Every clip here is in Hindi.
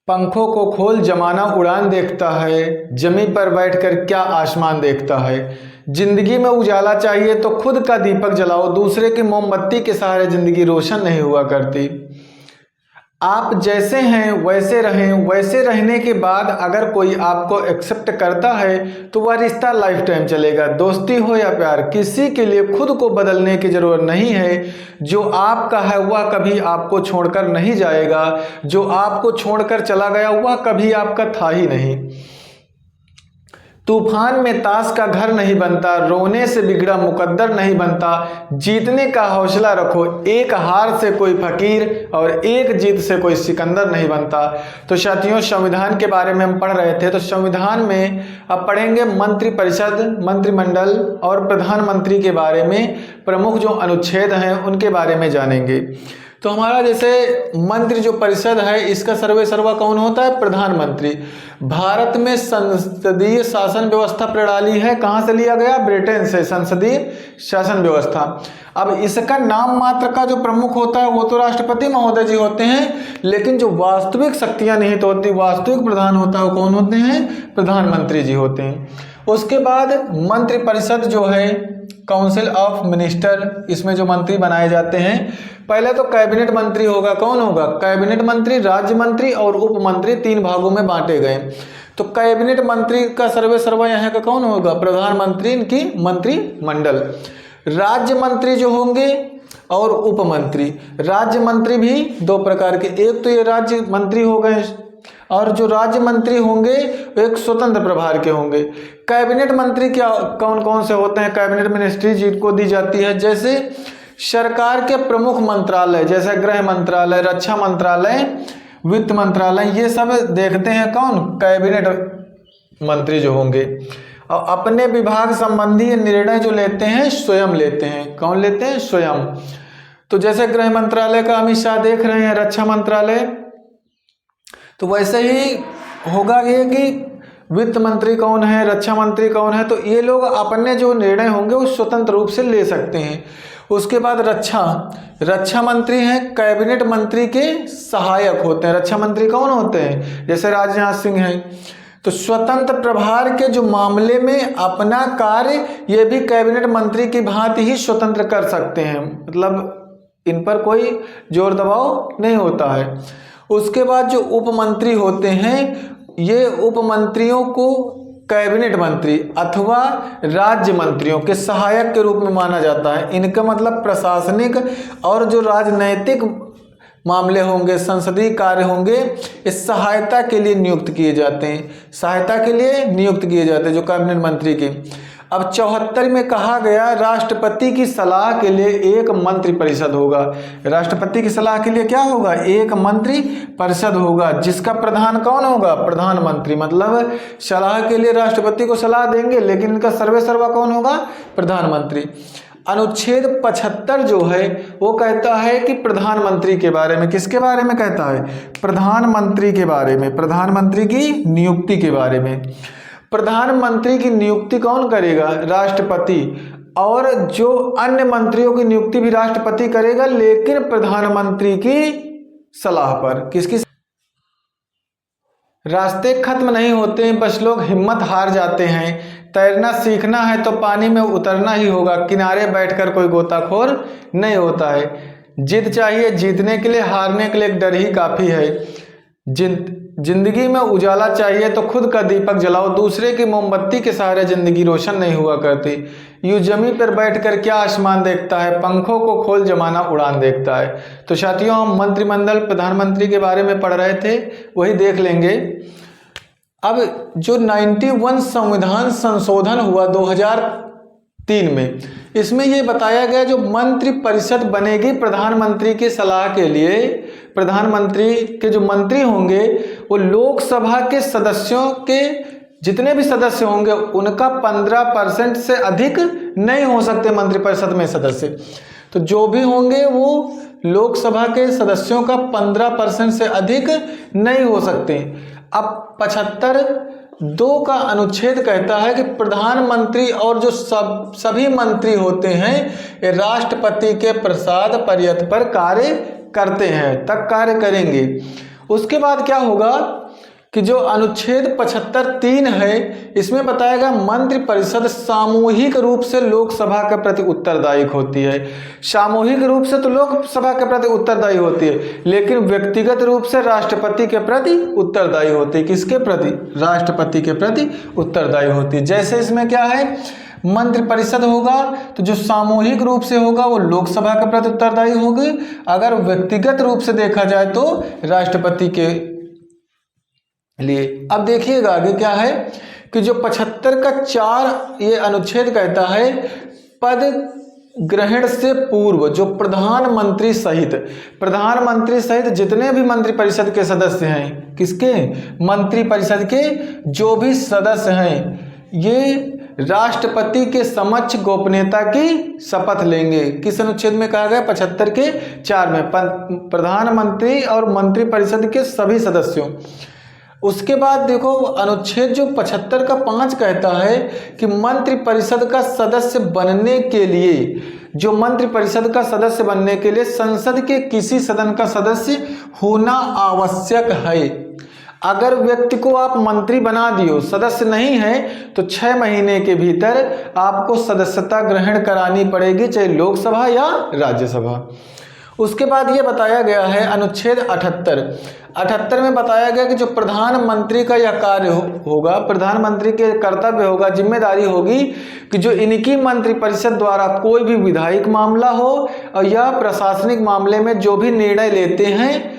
पंखों को खोल जमाना उड़ान देखता है, जमी पर बैठकर क्या आसमान देखता है। जिंदगी में उजाला चाहिए तो खुद का दीपक जलाओ, दूसरे की मोमबत्ती के सहारे जिंदगी रोशन नहीं हुआ करती। आप जैसे हैं वैसे रहें, वैसे रहने के बाद अगर कोई आपको एक्सेप्ट करता है तो वह रिश्ता लाइफ टाइम चलेगा। दोस्ती हो या प्यार, किसी के लिए खुद को बदलने की ज़रूरत नहीं है। जो आपका है वह कभी आपको छोड़कर नहीं जाएगा, जो आपको छोड़कर चला गया वह कभी आपका था ही नहीं। तूफान में ताश का घर नहीं बनता, रोने से बिगड़ा मुकद्दर नहीं बनता। जीतने का हौसला रखो, एक हार से कोई फकीर और एक जीत से कोई सिकंदर नहीं बनता। तो साथियों, संविधान के बारे में हम पढ़ रहे थे, तो संविधान में अब पढ़ेंगे मंत्रिपरिषद, मंत्रिमंडल और प्रधानमंत्री के बारे में। प्रमुख जो अनुच्छेद हैं उनके बारे में जानेंगे। तो हमारा जैसे मंत्री जो परिषद है, इसका सर्वे सर्वा कौन होता है? प्रधानमंत्री। भारत में संसदीय शासन व्यवस्था प्रणाली है, कहाँ से लिया गया? ब्रिटेन से, संसदीय शासन व्यवस्था। अब इसका नाम मात्र का जो प्रमुख होता है वो तो राष्ट्रपति महोदय जी होते हैं, लेकिन जो वास्तविक शक्तियां निहित होती, वास्तविक प्रधान होता है वो कौन होते हैं? प्रधानमंत्री जी होते हैं। उसके बाद मंत्रिपरिषद जो है, काउंसिल ऑफ मिनिस्टर, इसमें जो मंत्री बनाए जाते हैं, पहले तो कैबिनेट मंत्री होगा। कौन होगा? कैबिनेट मंत्री, राज्य मंत्री और उप मंत्री, तीन भागों में बांटे गए। तो कैबिनेट मंत्री का सर्वे सर्वा यहाँ का कौन होगा? प्रधानमंत्री, इनकी मंत्रिमंडल। राज्य मंत्री जो होंगे और उप मंत्री। राज्य मंत्री भी दो प्रकार के, एक तो ये राज्य मंत्री हो गए और जो राज्य मंत्री होंगे एक स्वतंत्र प्रभार के होंगे। कैबिनेट मंत्री क्या कौन कौन से होते हैं? कैबिनेट मिनिस्ट्री जिनको दी जाती है, जैसे सरकार के प्रमुख मंत्रालय, जैसे गृह मंत्रालय, रक्षा मंत्रालय, वित्त मंत्रालय, ये सब देखते हैं कौन? कैबिनेट मंत्री जो होंगे। और अपने विभाग संबंधी निर्णय जो लेते हैं स्वयं लेते हैं। कौन लेते हैं? स्वयं। तो जैसे गृह मंत्रालय का अमित शाह देख रहे हैं, रक्षा मंत्रालय, तो वैसे ही होगा ये कि वित्त मंत्री कौन है, रक्षा मंत्री कौन है, तो ये लोग अपने जो निर्णय होंगे वो स्वतंत्र रूप से ले सकते हैं। उसके बाद रक्षा मंत्री हैं, कैबिनेट मंत्री के सहायक होते हैं। रक्षा मंत्री कौन होते हैं? जैसे राजनाथ सिंह हैं। तो स्वतंत्र प्रभार के जो मामले में अपना कार्य ये भी कैबिनेट मंत्री की भांति ही स्वतंत्र कर सकते हैं, मतलब इन पर कोई जोर दबाव नहीं होता है। उसके बाद जो उप मंत्री होते हैं, ये उप मंत्रियों को कैबिनेट मंत्री अथवा राज्य मंत्रियों के सहायक के रूप में माना जाता है। इनका मतलब प्रशासनिक और जो राजनैतिक मामले होंगे, संसदीय कार्य होंगे, इस सहायता के लिए नियुक्त किए जाते हैं। सहायता के लिए नियुक्त किए जाते हैं जो कैबिनेट मंत्री के। अब 74 में कहा गया राष्ट्रपति की सलाह के लिए एक मंत्री परिषद होगा। राष्ट्रपति की सलाह के लिए क्या होगा? एक मंत्री परिषद होगा, जिसका प्रधान कौन होगा? प्रधानमंत्री। मतलब सलाह के लिए राष्ट्रपति को सलाह देंगे, लेकिन इनका सर्वे सर्वा कौन होगा? प्रधानमंत्री। अनुच्छेद 75 जो है वो कहता है कि प्रधानमंत्री के बारे में, किसके बारे में कहता है? प्रधानमंत्री के बारे में, प्रधानमंत्री की नियुक्ति के बारे में। प्रधानमंत्री की नियुक्ति कौन करेगा? राष्ट्रपति। और जो अन्य मंत्रियों की नियुक्ति भी राष्ट्रपति करेगा, लेकिन प्रधानमंत्री की सलाह पर। किसकी? रास्ते खत्म नहीं होते, बस लोग हिम्मत हार जाते हैं। तैरना सीखना है तो पानी में उतरना ही होगा, किनारे बैठकर कोई गोताखोर नहीं होता है। जिद चाहिए जीतने के लिए, हारने के लिए एक डर ही काफ़ी है। जिंदगी में उजाला चाहिए तो खुद का दीपक जलाओ, दूसरे की मोमबत्ती के सहारे जिंदगी रोशन नहीं हुआ करती। यूं जमी पर बैठकर क्या आसमान देखता है, पंखों को खोल जमाना उड़ान देखता है। तो साथियों, हम मंत्रिमंडल, प्रधानमंत्री के बारे में पढ़ रहे थे, वही देख लेंगे। अब जो 91 संविधान संशोधन हुआ 2003 में, इसमें ये बताया गया जो मंत्री परिषद बनेगी प्रधानमंत्री की सलाह के लिए, प्रधानमंत्री के जो मंत्री होंगे वो लोकसभा के सदस्यों के जितने भी सदस्य होंगे उनका 15% से अधिक नहीं हो सकते मंत्रिपरिषद में सदस्य। तो जो भी होंगे वो लोकसभा के सदस्यों का 15% से अधिक नहीं हो सकते। अब 75(2) का अनुच्छेद कहता है कि प्रधानमंत्री और जो सभी मंत्री होते हैं ये राष्ट्रपति के प्रसाद पर्यत पर कार्य करते हैं, तक कार्य करेंगे। उसके बाद क्या होगा कि जो अनुच्छेद 75(3) है, इसमें बताया गया मंत्रिपरिषद सामूहिक रूप से लोकसभा के प्रति उत्तरदायी होती है। सामूहिक रूप से तो लोकसभा के प्रति उत्तरदायी होती है, लेकिन व्यक्तिगत रूप से राष्ट्रपति के प्रति उत्तरदायी होती है। किसके प्रति? राष्ट्रपति के प्रति उत्तरदायी होती है। जैसे इसमें क्या है, मंत्रिपरिषद होगा तो जो सामूहिक रूप से होगा वो लोकसभा के प्रति उत्तरदायी होगी। अगर व्यक्तिगत रूप से देखा जाए तो राष्ट्रपति के लिए। अब देखिएगा आगे क्या है कि जो 75 का 4 ये अनुच्छेद कहता है, पद ग्रहण से पूर्व जो प्रधानमंत्री सहित जितने भी मंत्रिपरिषद के सदस्य हैं, किसके? मंत्रिपरिषद के जो भी सदस्य हैं, ये राष्ट्रपति के समक्ष गोपनीयता की शपथ लेंगे। किस अनुच्छेद में कहा गया? 75 के 4 में, प्रधानमंत्री और मंत्रिपरिषद के सभी सदस्यों। उसके बाद देखो अनुच्छेद जो 75 का 5 कहता है कि मंत्रिपरिषद का सदस्य बनने के लिए संसद के किसी सदन का सदस्य होना आवश्यक है। अगर व्यक्ति को आप मंत्री बना दियो, सदस्य नहीं है, तो 6 महीने के भीतर आपको सदस्यता ग्रहण करानी पड़ेगी, चाहे लोकसभा या राज्यसभा। उसके बाद ये बताया गया है अनुच्छेद 78 में बताया गया कि जो प्रधानमंत्री का यह कार्य होगा, प्रधानमंत्री के कर्तव्य होगा, जिम्मेदारी होगी कि जो इनकी मंत्रिपरिषद द्वारा कोई भी विधायिक मामला हो और या प्रशासनिक मामले में जो भी निर्णय लेते हैं,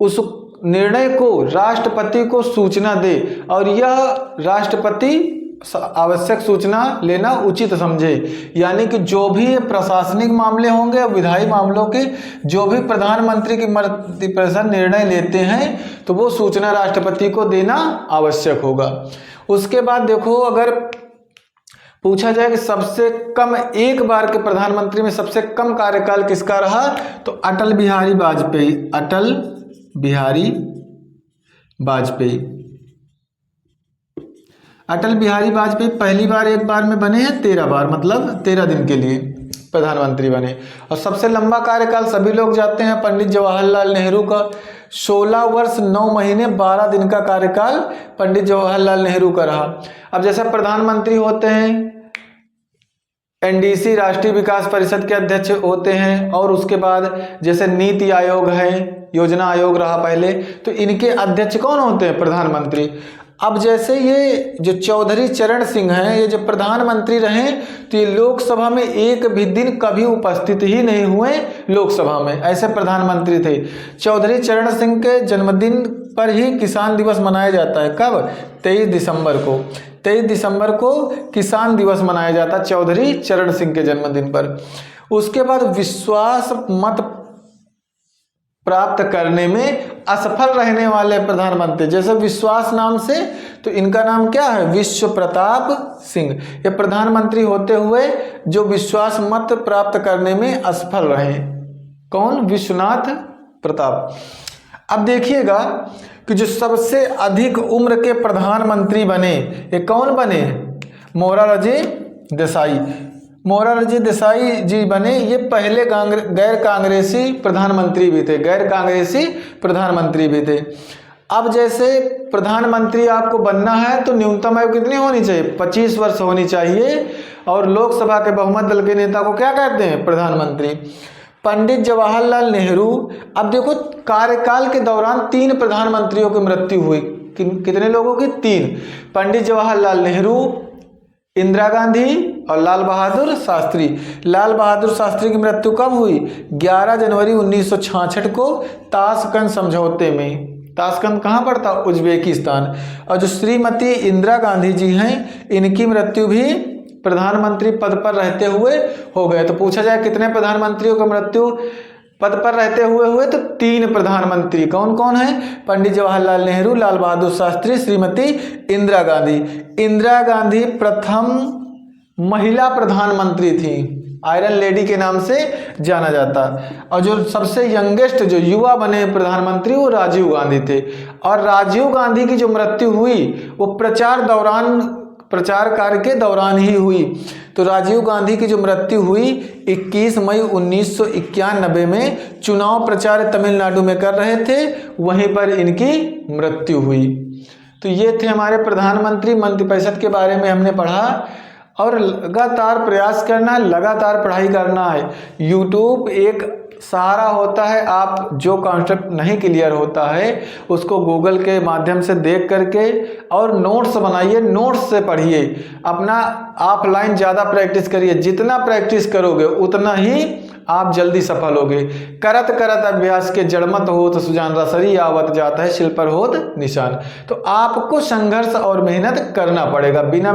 उस निर्णय को राष्ट्रपति को सूचना दे और यह राष्ट्रपति आवश्यक सूचना लेना उचित समझे। यानी कि जो भी प्रशासनिक मामले होंगे और विधायी मामलों के जो भी प्रधानमंत्री की मंत्रिपरिषद निर्णय लेते हैं तो वो सूचना राष्ट्रपति को देना आवश्यक होगा। उसके बाद देखो, अगर पूछा जाए कि सबसे कम एक बार के प्रधानमंत्री में सबसे कम कार्यकाल किसका रहा, तो अटल बिहारी वाजपेयी पहली बार एक बार में बने हैं 13 बार, मतलब 13 दिन के लिए प्रधानमंत्री बने। और सबसे लंबा कार्यकाल सभी लोग जाते हैं पंडित जवाहरलाल नेहरू का, 16 वर्ष 9 महीने 12 दिन का कार्यकाल पंडित जवाहरलाल नेहरू का रहा। अब जैसे प्रधानमंत्री होते हैं, एनडीसी राष्ट्रीय विकास परिषद के अध्यक्ष होते हैं, और उसके बाद जैसे नीति आयोग है, योजना आयोग रहा पहले, तो इनके अध्यक्ष कौन होते हैं? प्रधानमंत्री। अब जैसे ये जो चौधरी चरण सिंह हैं, ये जो प्रधानमंत्री रहे, तो ये लोकसभा में एक भी दिन कभी उपस्थित ही नहीं हुए लोकसभा में, ऐसे प्रधानमंत्री थे। चौधरी चरण सिंह के जन्मदिन पर ही किसान दिवस मनाया जाता है। कब? 23 दिसंबर को किसान दिवस मनाया जाता है चौधरी चरण सिंह के जन्मदिन पर। उसके बाद विश्वास मत प्राप्त करने में असफल रहने वाले प्रधानमंत्री, जैसे विश्वास नाम से, तो इनका नाम क्या है? विश्व प्रताप सिंह। ये प्रधानमंत्री होते हुए जो विश्वास मत प्राप्त करने में असफल रहे। कौन? विश्वनाथ प्रताप। अब देखिएगा कि जो सबसे अधिक उम्र के प्रधानमंत्री बने, ये कौन बने? मोरारजी देसाई जी बने। ये पहले गैर कांग्रेसी प्रधानमंत्री भी थे। अब जैसे प्रधानमंत्री आपको बनना है तो न्यूनतम आयु कितनी होनी चाहिए? 25 वर्ष होनी चाहिए। और लोकसभा के बहुमत दल के नेता को क्या कहते हैं? प्रधानमंत्री। पंडित जवाहरलाल नेहरू, अब देखो कार्यकाल के दौरान 3 प्रधानमंत्रियों की मृत्यु हुई। कितने लोगों की? 3। पंडित जवाहरलाल नेहरू, इंदिरा गांधी और लाल बहादुर शास्त्री। लाल बहादुर शास्त्री की मृत्यु कब हुई? 11 जनवरी 1966 को ताशकंद समझौते में। ताशकंद कहाँ पड़ता? उज्बेकिस्तान। और जो श्रीमती इंदिरा गांधी जी हैं, इनकी मृत्यु भी प्रधानमंत्री पद पर रहते हुए हो गए। तो पूछा जाए कितने प्रधानमंत्रियों की मृत्यु पद पर रहते हुए तो 3 प्रधानमंत्री। कौन कौन है? पंडित जवाहरलाल नेहरू, लाल बहादुर शास्त्री, श्रीमती इंदिरा गांधी। इंदिरा गांधी प्रथम महिला प्रधानमंत्री थी, आयरन लेडी के नाम से जाना जाता। और जो सबसे यंगेस्ट जो युवा बने प्रधानमंत्री वो राजीव गांधी थे। और राजीव गांधी की जो मृत्यु हुई वो प्रचार कार्य के दौरान ही हुई। तो राजीव गांधी की जो मृत्यु हुई 21 मई 1991 में चुनाव प्रचार तमिलनाडु में कर रहे थे, वहीं पर इनकी मृत्यु हुई। तो ये थे हमारे प्रधानमंत्री मंत्रिपरिषद के बारे में हमने पढ़ा। और लगातार प्रयास करना है, लगातार पढ़ाई करना है। यूट्यूब एक सहारा होता है, आप जो कॉन्सेप्ट नहीं क्लियर होता है उसको गूगल के माध्यम से देख करके और नोट्स बनाइए, नोट्स से पढ़िए, अपना ऑफलाइन ज़्यादा प्रैक्टिस करिए। जितना प्रैक्टिस करोगे उतना ही आप जल्दी सफल होगे। करत करत अभ्यास के जड़मत होत सुजान रसरी आवत जाता है शिल पर होत निशान। तो आपको संघर्ष और मेहनत करना पड़ेगा, बिना